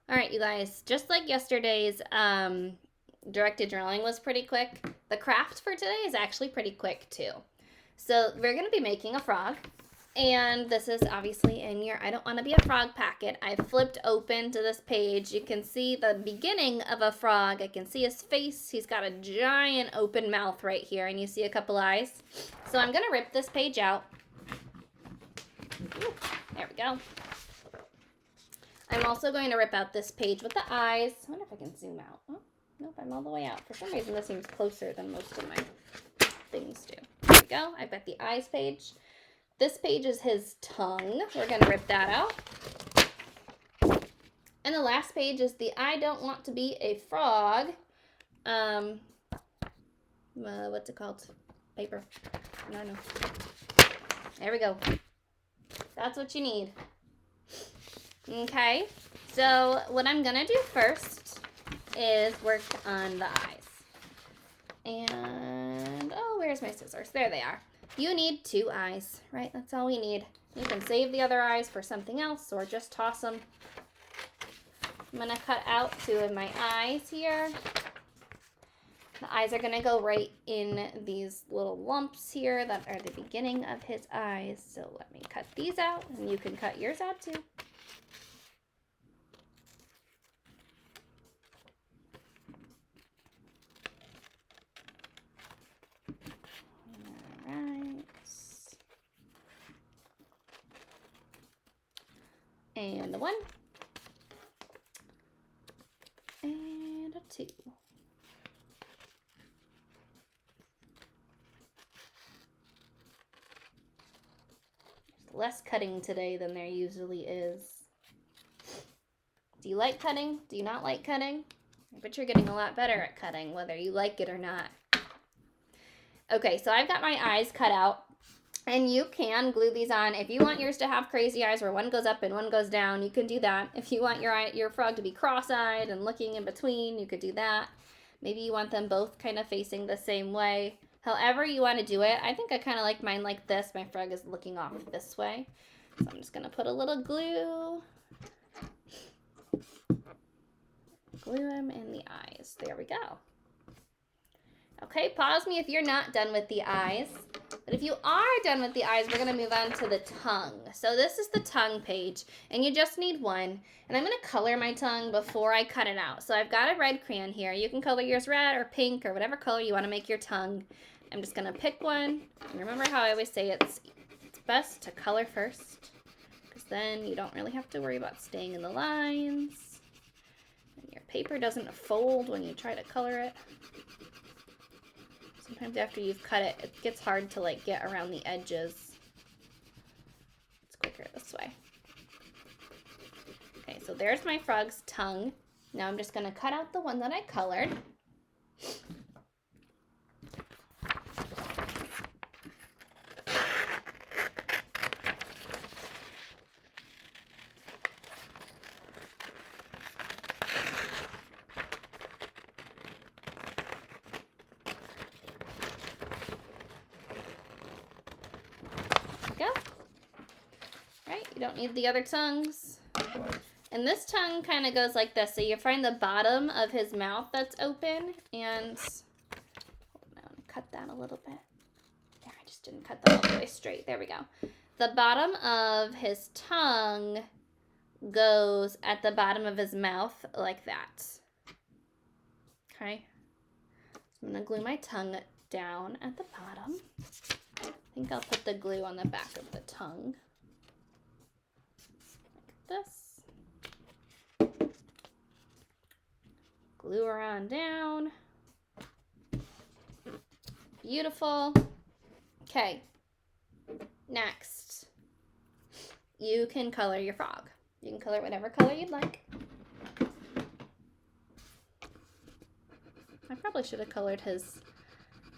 All right, you guys, just like yesterday's directed drawing was pretty quick, the craft for today is actually pretty quick too. So we're going to be making a frog. And this is obviously in your I Don't Want to Be a Frog packet. I flipped open to this page. You can see the beginning of a frog. I can see his face. He's got a giant open mouth right here, and you see a couple eyes. So I'm going to rip this page out. Ooh, there we go. I'm also going to rip out this page with the eyes. I wonder if I can zoom out. Oh, nope, I'm all the way out. For some reason, this seems closer than most of my things do. There we go. I've got the eyes page. This page is his tongue. We're going to rip that out. And the last page is the I Don't Want to Be a Frog. What's it called? Paper. I don't know. There we go. That's what you need. Okay, so what I'm going to do first is work on the eyes. And, oh, where's my scissors? There they are. You need 2 eyes, right? That's all we need. You can save the other eyes for something else or just toss them. I'm going to cut out 2 of my eyes here. The eyes are going to go right in these little lumps here that are the beginning of his eyes. So let me cut these out, and you can cut yours out too. And a 1. And a 2. There's less cutting today than there usually is. Do you like cutting? Do you not like cutting? I bet you're getting a lot better at cutting, whether you like it or not. Okay, so I've got my eyes cut out. And you can glue these on. If you want yours to have crazy eyes where one goes up and one goes down, you can do that. If you want your frog to be cross-eyed and looking in between, you could do that. Maybe you want them both kind of facing the same way. However you want to do it. I think I kind of like mine like this. My frog is looking off this way. So I'm just going to put a little glue. Glue them in the eyes. There we go. Okay, pause me if you're not done with the eyes. But if you are done with the eyes, we're going to move on to the tongue. So this is the tongue page, and you just need 1. And I'm going to color my tongue before I cut it out. So I've got a red crayon here. You can color yours red or pink or whatever color you want to make your tongue. I'm just going to pick one. And remember how I always say it's best to color first, because then you don't really have to worry about staying in the lines. And your paper doesn't fold when you try to color it. Sometimes after you've cut it, it gets hard to like get around the edges. It's quicker this way. Okay, so there's my frog's tongue. Now I'm just going to cut out the one that I colored. Go. Right, you don't need the other tongues. And this tongue kind of goes like this. So you find the bottom of his mouth that's open, and cut that a little bit. There, I just didn't cut that all the way straight. There we go. The bottom of his tongue goes at the bottom of his mouth like that. Okay. So I'm going to glue my tongue down at the bottom. I think I'll put the glue on the back of the tongue. Like this. Glue her on down. Beautiful. Okay. Next, you can color your frog. You can color whatever color you'd like. I probably should have colored his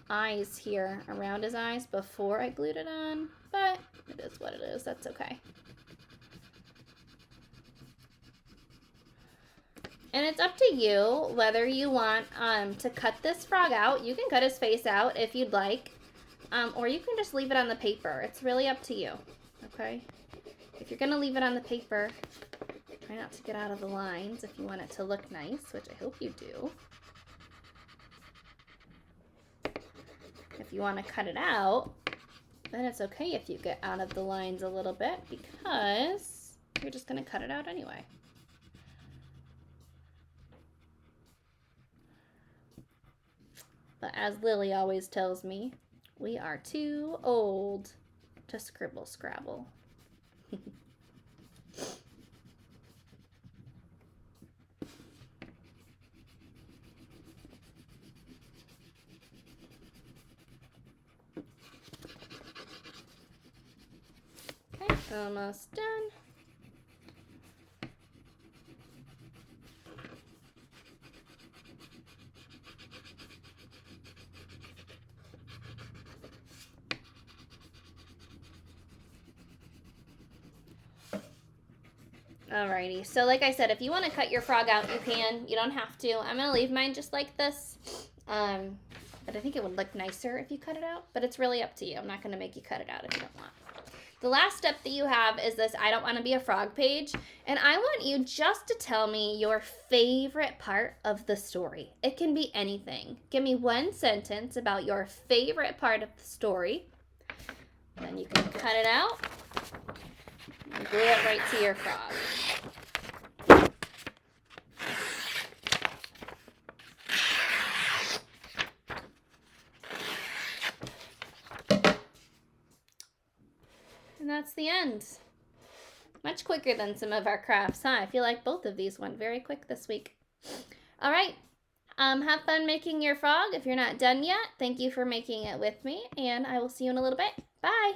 eyes here around his eyes before I glued it on, but it is what it is. That's okay. And it's up to you whether you want to cut this frog out. You can cut his face out if you'd like, or you can just leave it on the paper. It's really up to you, okay? If you're going to leave it on the paper, Try not to get out of the lines if you want it to look nice, which I hope you do. If you want to cut it out, then it's okay if you get out of the lines a little bit because you're just going to cut it out anyway. But as Lily always tells me, we are too old to scribble scrabble. Okay, almost done. Alrighty, so like I said, if you want to cut your frog out, you can. You don't have to. I'm going to leave mine just like this. But I think it would look nicer if you cut it out. But it's really up to you. I'm not going to make you cut it out if you don't want. The last step that you have is this I don't want to be a frog page. And I want you just to tell me your favorite part of the story. It can be anything. Give me one sentence about your favorite part of the story. Then you can cut it out. And glue it right to your frog. And that's the end. Much quicker than some of our crafts, huh? I feel like both of these went very quick this week. All right. Have fun making your frog. If you're not done yet, thank you for making it with me, and I will see you in a little bit. Bye.